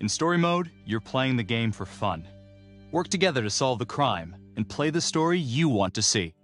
In story mode, you're playing the game for fun. Work together to solve the crime and play the story you want to see.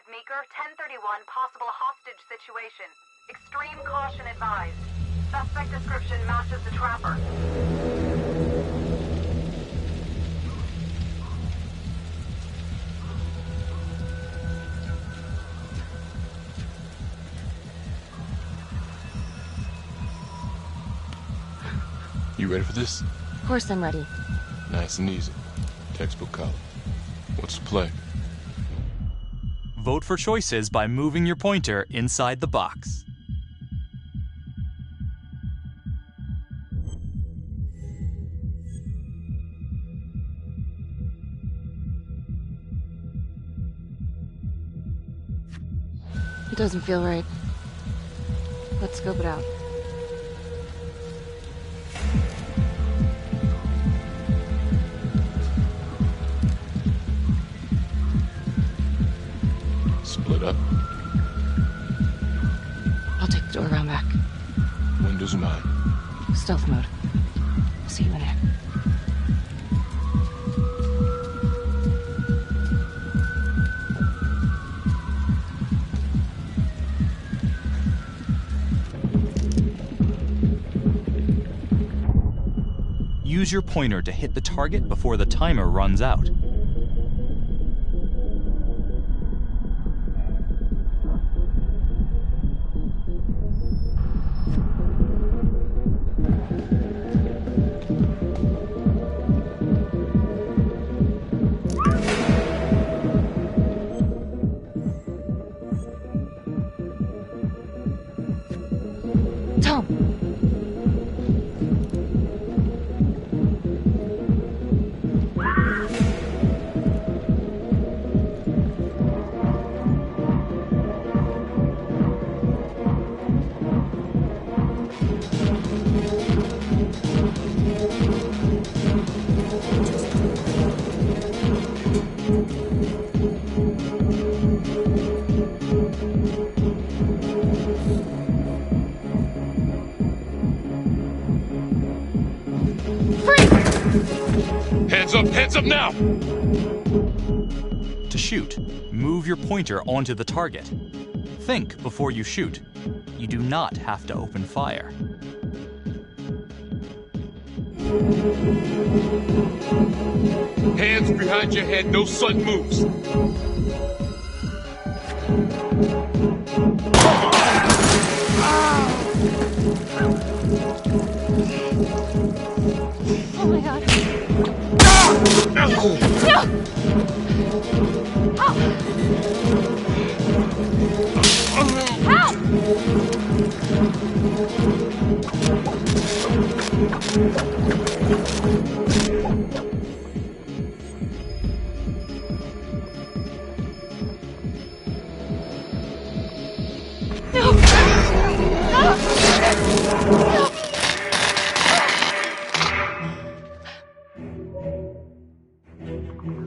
Meeker, 1031, possible hostage situation. Extreme caution advised. Suspect description matches the trapper. You ready for this? Of course I'm ready. Nice and easy. Textbook color. What's the play? Vote for choices by moving your pointer inside the box. It doesn't feel right. Let's scope it out. Split up. I'll take the door around back. Windows mine. Stealth mode. I'll see you in there. Use your pointer to hit the target before the timer runs out. Tom! Hands up now! To shoot, move your pointer onto the target. Think before you shoot. You do not have to open fire. Hands behind your head, no sudden moves. Come on! Oh my god. No! Help!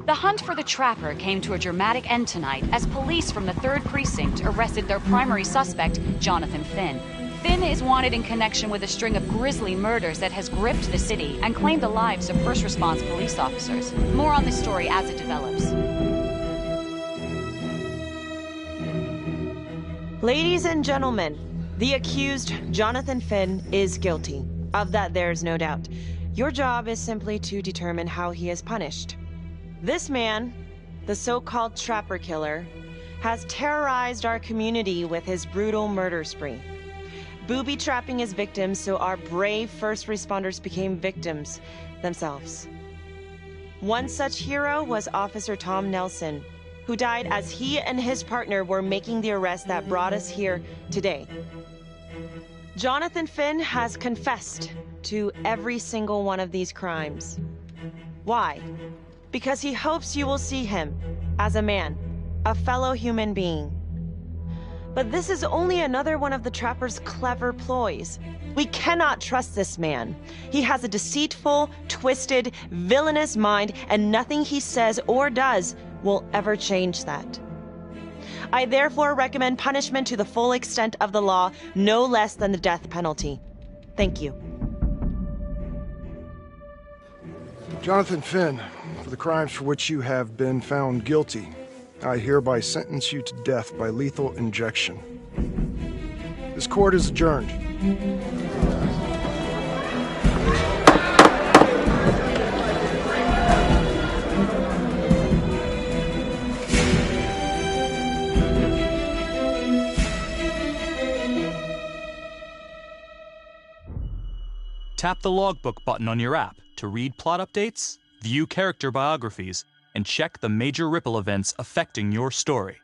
The hunt for the Trapper came to a dramatic end tonight as police from the 3rd Precinct arrested their primary suspect, Jonathan Finn. Finn is wanted in connection with a string of grisly murders that has gripped the city and claimed the lives of first response police officers. More on this story as it develops. Ladies and gentlemen, the accused, Jonathan Finn, is guilty. Of that, there's no doubt. Your job is simply to determine how he is punished. This man, the so-called Trapper Killer, has terrorized our community with his brutal murder spree, booby-trapping his victims so our brave first responders became victims themselves. One such hero was Officer Tom Nelson, who died as he and his partner were making the arrest that brought us here today. Jonathan Finn has confessed to every single one of these crimes. Why? Because he hopes you will see him as a man, a fellow human being. But this is only another one of the Trapper's clever ploys. We cannot trust this man. He has a deceitful, twisted, villainous mind, and nothing he says or does will ever change that. I therefore recommend punishment to the full extent of the law, no less than the death penalty. Thank you. Jonathan Finn, for the crimes for which you have been found guilty, I hereby sentence you to death by lethal injection. This court is adjourned. Tap the logbook button on your app to read plot updates, view character biographies, and check the major ripple events affecting your story.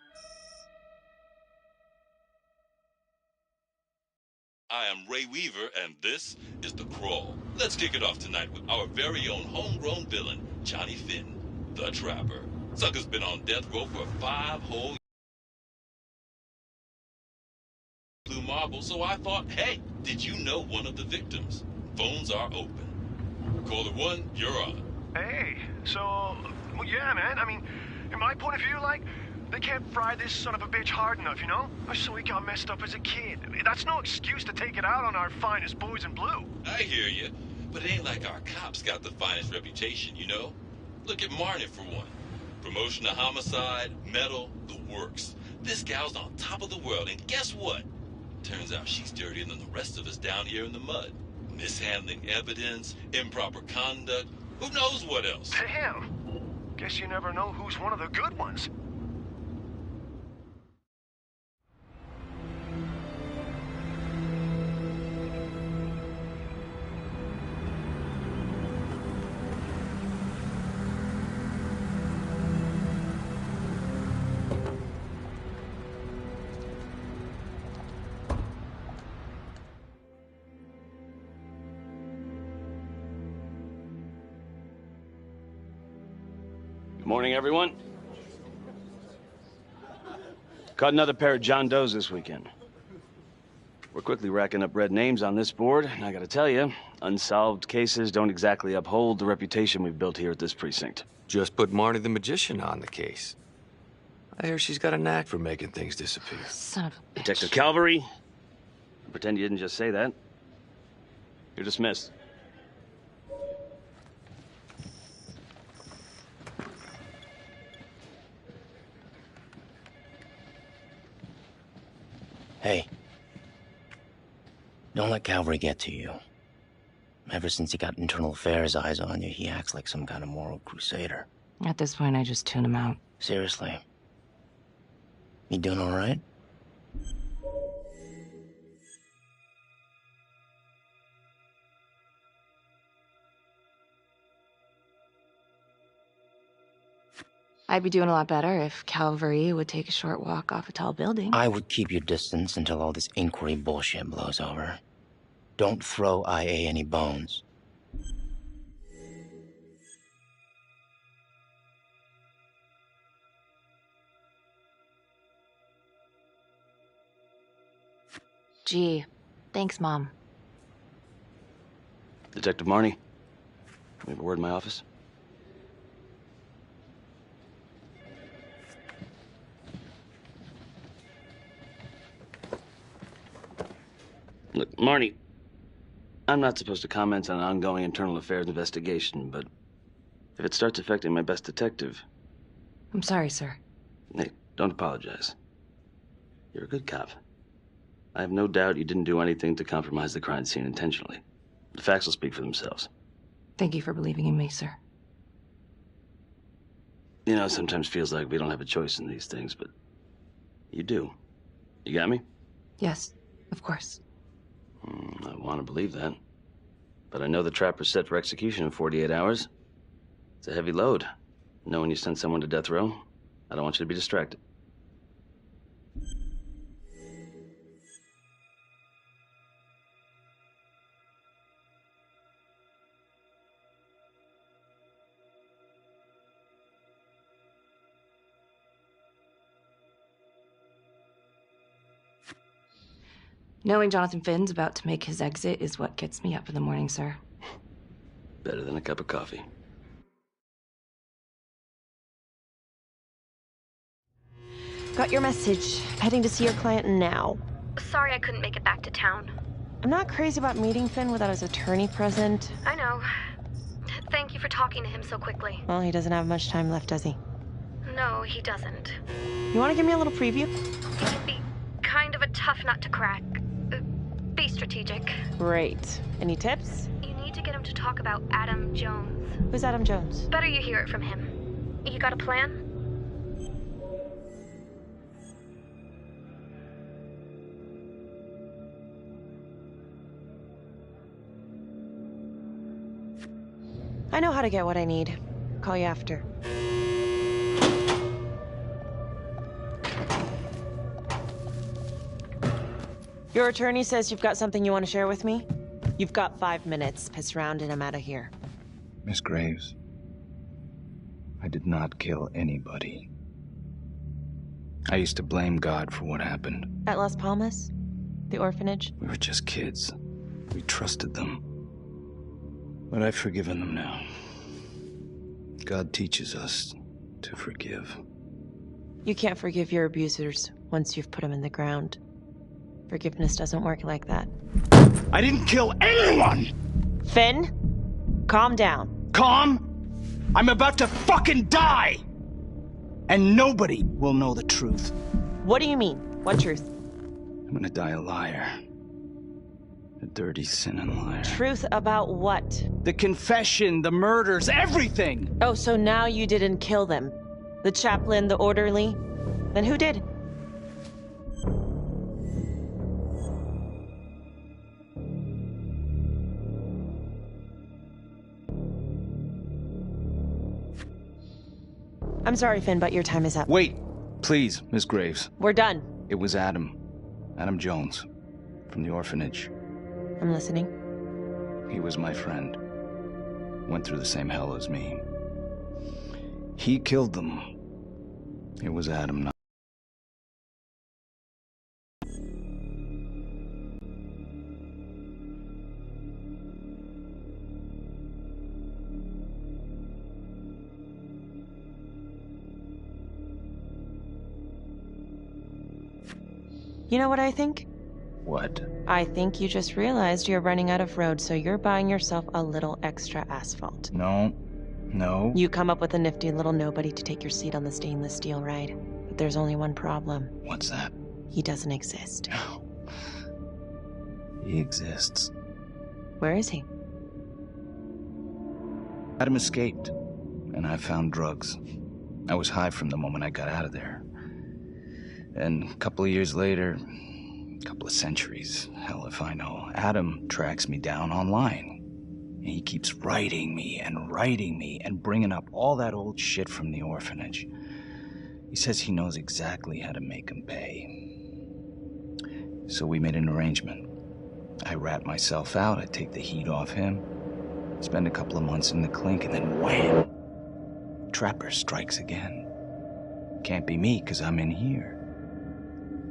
I am Ray Weaver, and this is The Crawl. Let's kick it off tonight with our very own homegrown villain, Johnny Finn, the Trapper. Sucker's been on death row for 5 whole years. Blue marble, so I thought, hey, did you know one of the victims? Phones are open. Caller 1, you're on. Hey, so, well, yeah, man, I mean, in my point of view, like, they can't fry this son of a bitch hard enough, you know? So he got messed up as a kid. That's no excuse to take it out on our finest boys in blue. I hear you, but it ain't like our cops got the finest reputation, you know? Look at Marnie for one. Promotion to homicide, medal, the works. This gal's on top of the world, and guess what? Turns out she's dirtier than the rest of us down here in the mud. Mishandling evidence, improper conduct, who knows what else? Damn. Guess you never know who's one of the good ones. Good morning, everyone. Caught another pair of John Does this weekend. We're quickly racking up red names on this board, and I gotta tell you, unsolved cases don't exactly uphold the reputation we've built here at this precinct. Just put Marnie the Magician on the case. I hear she's got a knack for making things disappear. Son of a bitch. Detective Calvary, pretend you didn't just say that. You're dismissed. Hey, don't let Calvary get to you. Ever since he got internal affairs eyes on you, he acts like some kind of moral crusader. At this point, I just tune him out. Seriously. You doing all right? I'd be doing a lot better if Calvary would take a short walk off a tall building. I would keep your distance until all this inquiry bullshit blows over. Don't throw IA any bones. Gee, thanks, Mom. Detective Marnie, we have a word in my office. Look, Marnie, I'm not supposed to comment on an ongoing internal affairs investigation, but if it starts affecting my best detective... I'm sorry, sir. Hey, don't apologize. You're a good cop. I have no doubt you didn't do anything to compromise the crime scene intentionally. The facts will speak for themselves. Thank you for believing in me, sir. You know, it sometimes feels like we don't have a choice in these things, but you do. You got me? Yes, of course. I want to believe that. But I know the trapper's set for execution in 48 hours. It's a heavy load. Knowing you sent someone to death row, I don't want you to be distracted. Knowing Jonathan Finn's about to make his exit is what gets me up in the morning, sir. Better than a cup of coffee. Got your message. Heading to see your client now. Sorry I couldn't make it back to town. I'm not crazy about meeting Finn without his attorney present. I know. Thank you for talking to him so quickly. Well, he doesn't have much time left, does he? No, he doesn't. You want to give me a little preview? It can be kind of a tough nut to crack. Be strategic. Great. Any tips? You need to get him to talk about Adam Jones. Who's Adam Jones? Better you hear it from him. You got a plan? I know how to get what I need. Call you after. Your attorney says you've got something you want to share with me? You've got 5 minutes. Piss around and I'm out of here. Miss Graves, I did not kill anybody. I used to blame God for what happened. At Las Palmas? The orphanage? We were just kids. We trusted them. But I've forgiven them now. God teaches us to forgive. You can't forgive your abusers once you've put them in the ground. Forgiveness doesn't work like that. I didn't kill anyone! Finn, calm down. Calm? I'm about to fucking die! And nobody will know the truth. What do you mean? What truth? I'm gonna die a liar. A dirty, sinning liar. Truth about what? The confession, the murders, everything! Oh, so now you didn't kill them? The chaplain, the orderly? Then who did? I'm sorry, Finn, but your time is up. Wait, please, Miss Graves. We're done. It was Adam. Adam Jones. From the orphanage. I'm listening. He was my friend. Went through the same hell as me. He killed them. It was Adam, not... You know what I think? What? I think you just realized you're running out of road, so you're buying yourself a little extra asphalt. No. No. You come up with a nifty little nobody to take your seat on the stainless steel ride. But there's only one problem. What's that? He doesn't exist. He exists. Where is he? Adam escaped, and I found drugs. I was high from the moment I got out of there. And a couple of years later, a couple of centuries, hell if I know, Adam tracks me down online. And he keeps writing me and bringing up all that old shit from the orphanage. He says he knows exactly how to make him pay. So we made an arrangement. I rat myself out, I take the heat off him, spend a couple of months in the clink, and then wham! Trapper strikes again. Can't be me, 'cause I'm in here.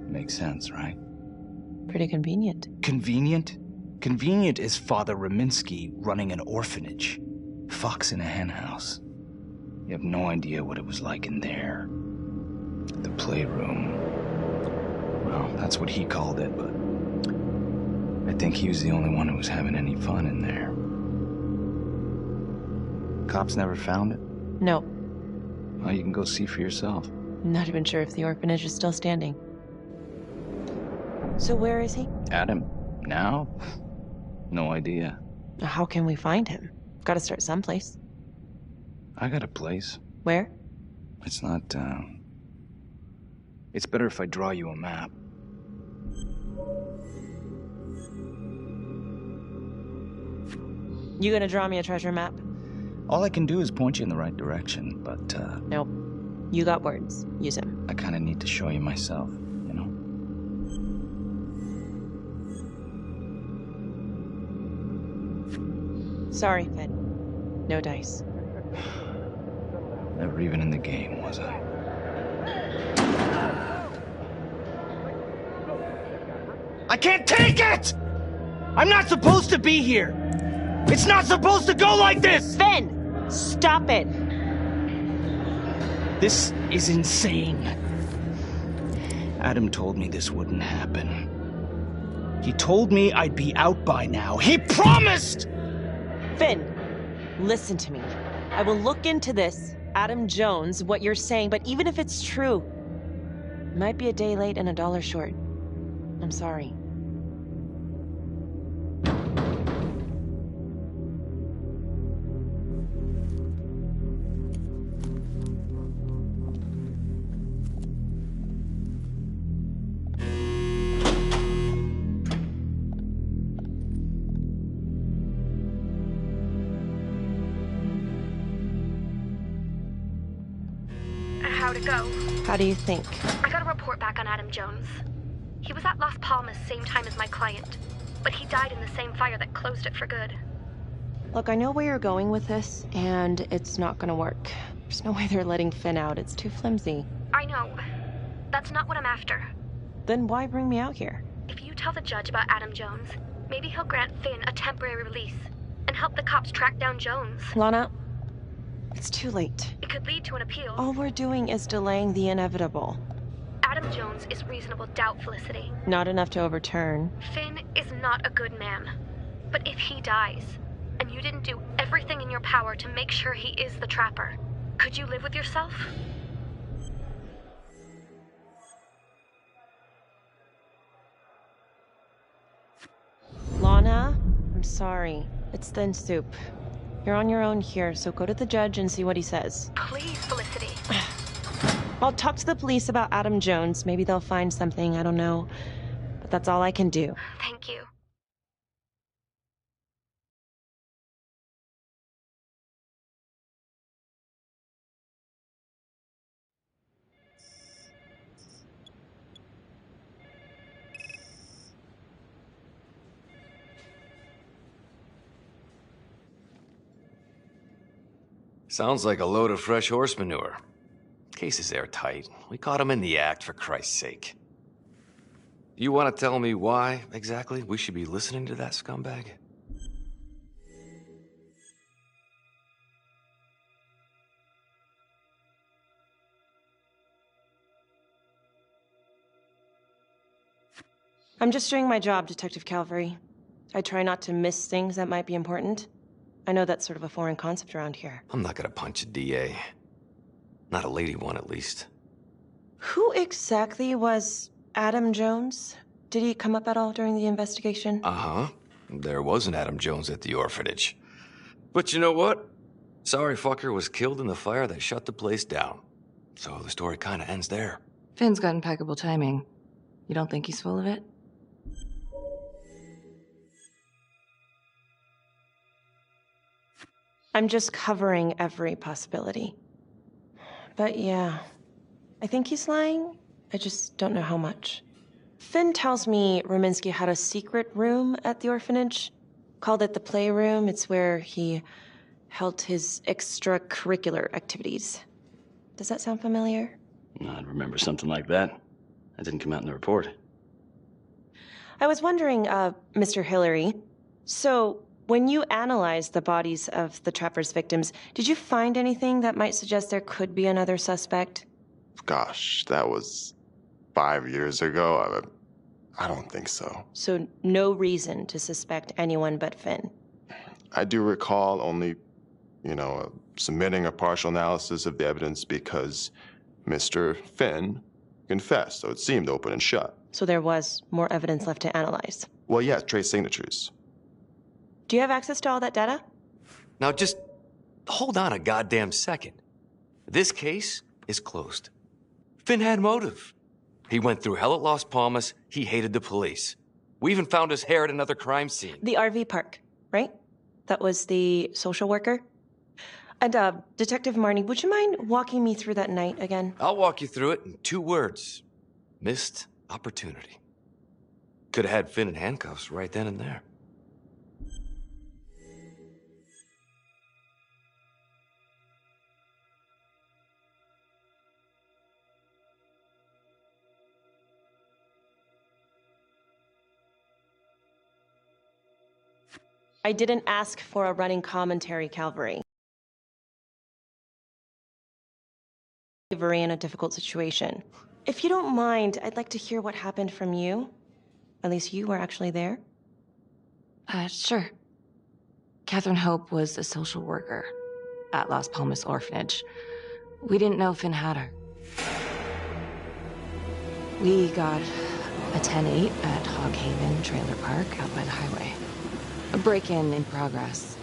Makes sense, right? Pretty convenient. Convenient? Convenient is Father Raminsky running an orphanage. Fox in a henhouse. You have no idea what it was like in there. The playroom. Well, that's what he called it, but I think he was the only one who was having any fun in there. Cops never found it? No. Well, you can go see for yourself. Not even sure if the orphanage is still standing. So where is he? Adam? Now? No idea. How can we find him? Gotta start someplace. I got a place. Where? It's not, It's better if I draw you a map. You gonna draw me a treasure map? All I can do is point you in the right direction, but, Nope. You got words. Use them. I kinda need to show you myself, you know? Sorry, Finn. No dice. Never even in the game, was I? I can't take it! I'm not supposed to be here! It's not supposed to go like this! Finn! Stop it! This is insane. Adam told me this wouldn't happen. He told me I'd be out by now. He promised! Finn, listen to me. I will look into this, Adam Jones, what you're saying, but even if it's true, it might be a day late and $1 short. I'm sorry. How'd it go? How do you think? I got a report back on Adam Jones. He was at Las Palmas same time as my client, but he died in the same fire that closed it for good. Look, I know where you're going with this, and it's not gonna work. There's no way they're letting Finn out. It's too flimsy. I know. That's not what I'm after. Then why bring me out here? If you tell the judge about Adam Jones, maybe he'll grant Finn a temporary release and help the cops track down Jones. Lana, it's too late. It could lead to an appeal. All we're doing is delaying the inevitable. Adam Jones is reasonable doubt, Felicity. Not enough to overturn. Finn is not a good man. But if he dies, and you didn't do everything in your power to make sure he is the trapper, could you live with yourself? Lana, I'm sorry. It's thin soup. You're on your own here, so go to the judge and see what he says. Please, Felicity. I'll talk to the police about Adam Jones. Maybe they'll find something, I don't know. But that's all I can do. Thank you. Sounds like a load of fresh horse manure. Case is airtight. We caught him in the act, for Christ's sake. You want to tell me why, exactly, we should be listening to that scumbag? I'm just doing my job, Detective Calvary. I try not to miss things that might be important. I know that's sort of a foreign concept around here. I'm not gonna punch a DA. Not a lady one, at least. Who exactly was Adam Jones? Did he come up at all during the investigation? Uh-huh. There was an Adam Jones at the orphanage. But you know what? Sorry fucker was killed in the fire that shut the place down. So the story kinda ends there. Finn's got impeccable timing. You don't think he's full of it? I'm just covering every possibility. But yeah, I think he's lying. I just don't know how much. Finn tells me Rominsky had a secret room at the orphanage. Called it the playroom. It's where he held his extracurricular activities. Does that sound familiar? I'd remember something like that. That didn't come out in the report. I was wondering, Mr. Hillary, so when you analyzed the bodies of the Trapper's victims, did you find anything that might suggest there could be another suspect? Gosh, that was 5 years ago. I don't think so. So no reason to suspect anyone but Finn? I do recall only, submitting a partial analysis of the evidence because Mr. Finn confessed, so it seemed open and shut. So there was more evidence left to analyze? Well, yeah, trace signatures. Do you have access to all that data? Now just hold on a goddamn second. This case is closed. Finn had motive. He went through hell at Las Palmas. He hated the police. We even found his hair at another crime scene. The RV park, right? That was the social worker? And, Detective Marnie, would you mind walking me through that night again? I'll walk you through it in 2 words. Missed opportunity. Could have had Finn in handcuffs right then and there. I didn't ask for a running commentary, Calvary. Bravery in a difficult situation. If you don't mind, I'd like to hear what happened from you. At least you were actually there. Sure. Catherine Hope was a social worker at Las Palmas Orphanage. We didn't know Finn had her. We got a 10-8 at Hog Haven Trailer Park out by the highway. A break-in in progress.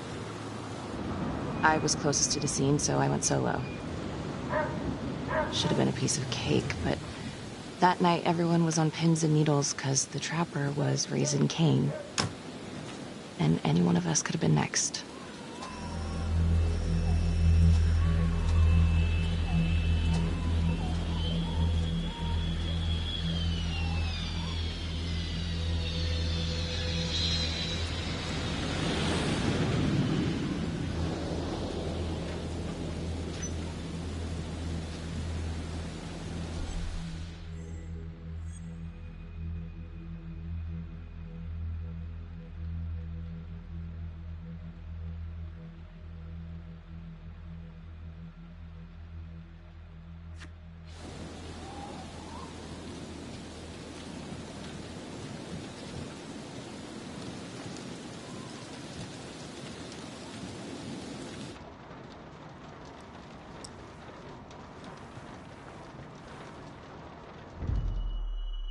I was closest to the scene, so I went solo. Should have been a piece of cake, but that night everyone was on pins and needles because the Trapper was raising Cain. And any one of us could have been next.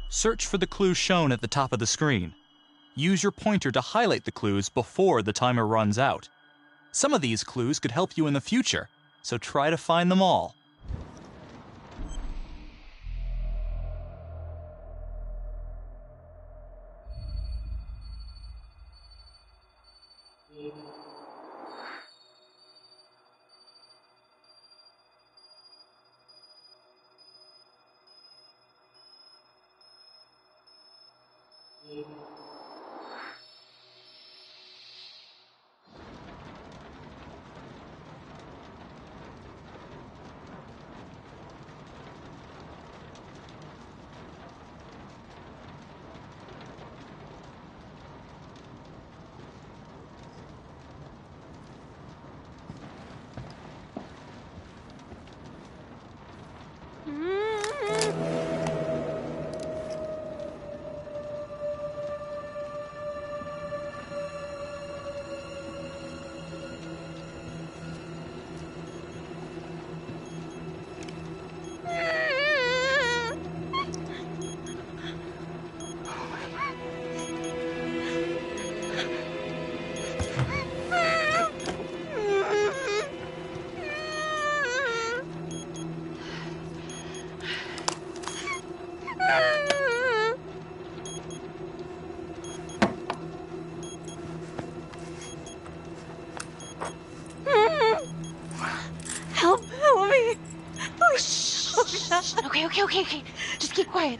Search for the clues shown at the top of the screen. Use your pointer to highlight the clues before the timer runs out. Some of these clues could help you in the future, so try to find them all. Okay. Just keep quiet.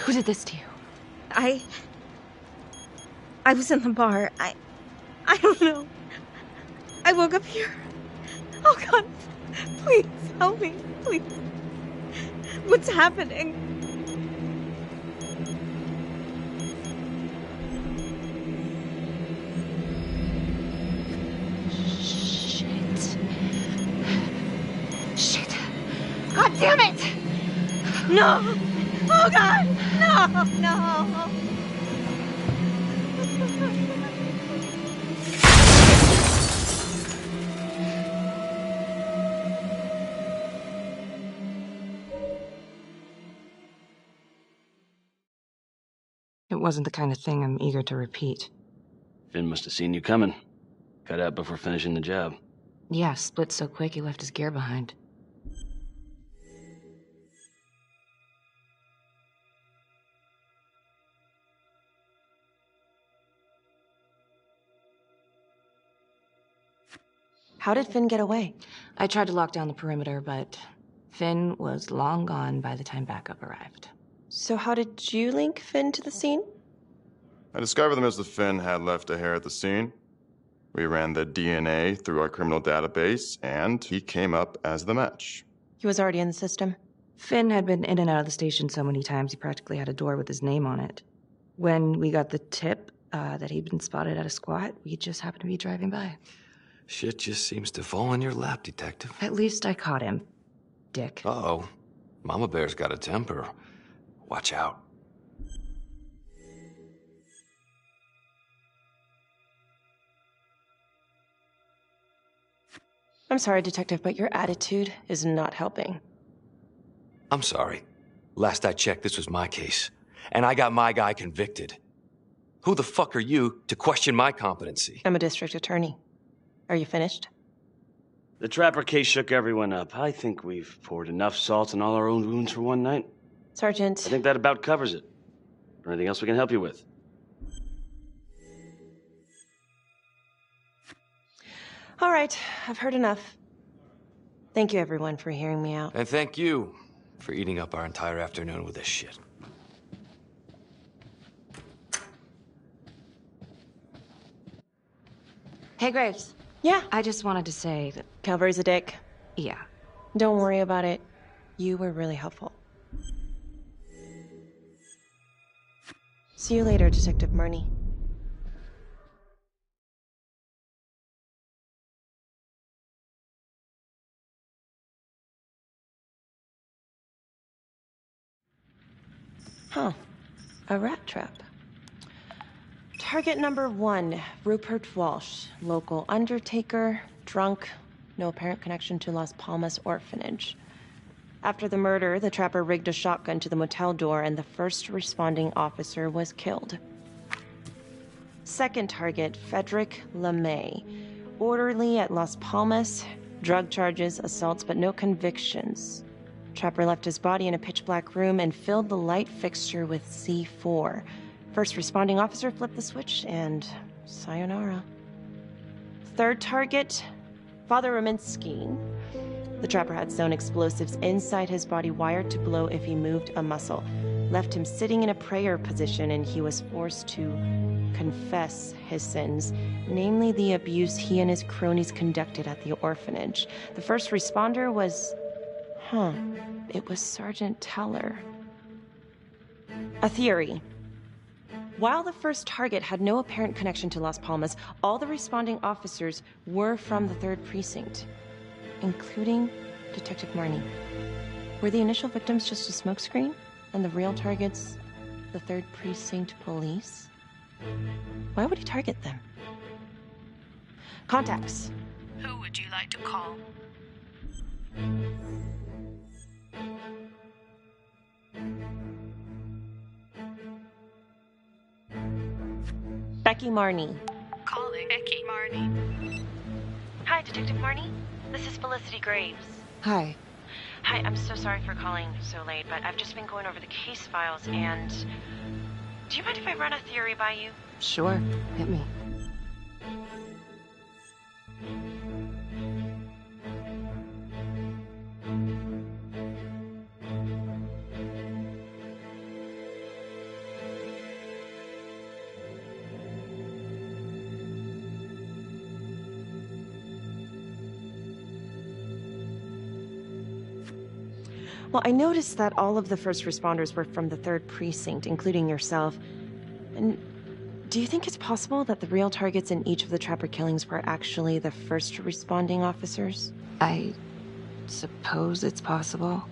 Who did this to you? I was in the bar. I don't know. I woke up here. Oh, God. Please, help me. Please. What's happening? Shit. God damn it! No! Oh, God! No! It wasn't the kind of thing I'm eager to repeat. Finn must have seen you coming. Cut out before finishing the job. Yeah, split so quick he left his gear behind. How did Finn get away? I tried to lock down the perimeter, but Finn was long gone by the time backup arrived. So how did you link Finn to the scene? I discovered that Mr. Finn had left a hair at the scene. We ran the DNA through our criminal database, and he came up as the match. He was already in the system. Finn had been in and out of the station so many times he practically had a door with his name on it. When we got the tip that he'd been spotted at a squat, we just happened to be driving by. Shit just seems to fall in your lap, Detective. At least I caught him, dick. Uh-oh. Mama Bear's got a temper. Watch out. I'm sorry, Detective, but your attitude is not helping. I'm sorry. Last I checked, this was my case. And I got my guy convicted. Who the fuck are you to question my competency? I'm a district attorney. Are you finished? The Trapper case shook everyone up. I think we've poured enough salt in all our own wounds for one night. Sergeant. I think that about covers it. Or anything else we can help you with? All right, I've heard enough. Thank you, everyone, for hearing me out. And thank you for eating up our entire afternoon with this shit. Hey, Graves. Yeah? I just wanted to say that... Calvary's a dick. Yeah. Don't worry about it. You were really helpful. See you later, Detective Marnie. Huh. A rat trap. Target number 1, Rupert Walsh, local undertaker, drunk, no apparent connection to Las Palmas orphanage. After the murder, the trapper rigged a shotgun to the motel door and the first responding officer was killed. Second target, Frederick LeMay, orderly at Las Palmas, drug charges, assaults, but no convictions. Trapper left his body in a pitch-black room and filled the light fixture with C4. First responding officer flipped the switch, and sayonara. Third target, Father Rominsky. The trapper had sewn explosives inside his body, wired to blow if he moved a muscle. Left him sitting in a prayer position, and he was forced to confess his sins, namely the abuse he and his cronies conducted at the orphanage. The first responder was... it was Sergeant Teller. A theory. While the first target had no apparent connection to Las Palmas, all the responding officers were from the 3rd Precinct, including Detective Marnie. Were the initial victims just a smokescreen, and the real targets the 3rd Precinct police? Why would he target them? Contacts. Who would you like to call? Becky Marnie. Calling Becky Marnie. Hi, Detective Marnie. This is Felicity Graves. Hi. Hi, I'm so sorry for calling so late, but I've just been going over the case files and... Do you mind if I run a theory by you? Sure. Hit me. Well, I noticed that all of the first responders were from the 3rd Precinct, including yourself. And do you think it's possible that the real targets in each of the Trapper killings were actually the first responding officers? I suppose it's possible.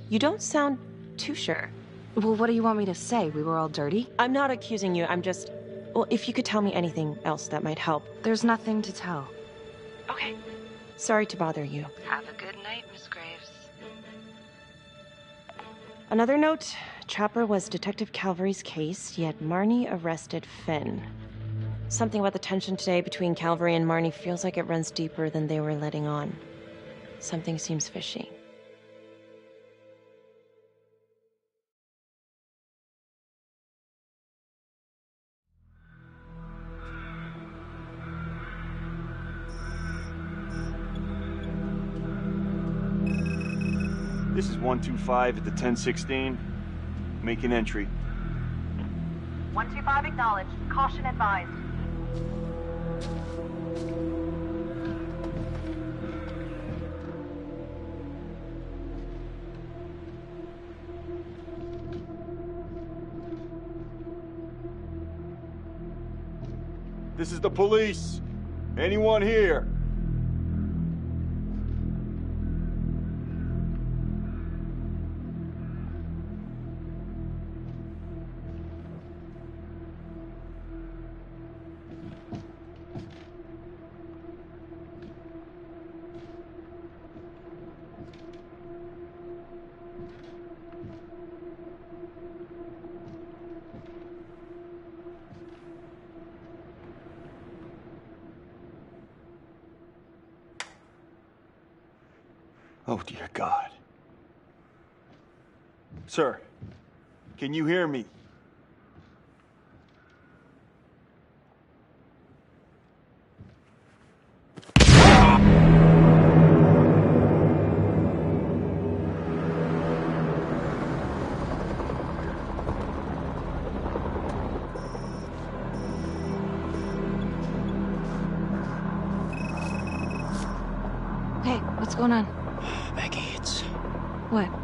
You don't sound too sure. Well, what do you want me to say? We were all dirty? I'm not accusing you, I'm just... Well, if you could tell me anything else that might help. There's nothing to tell. Okay. Sorry to bother you. Have a good night, Miss Graves. Another note, Trapper was Detective Calvary's case, yet Marnie arrested Finn. Something about the tension today between Calvary and Marnie feels like it runs deeper than they were letting on. Something seems fishy. This is 125 at the 1016. Make an entry. 125 acknowledged. Caution advised. This is the police. Anyone here? Oh, dear God. Sir, can you hear me? Hey, what's going on? Maggie, it's... What?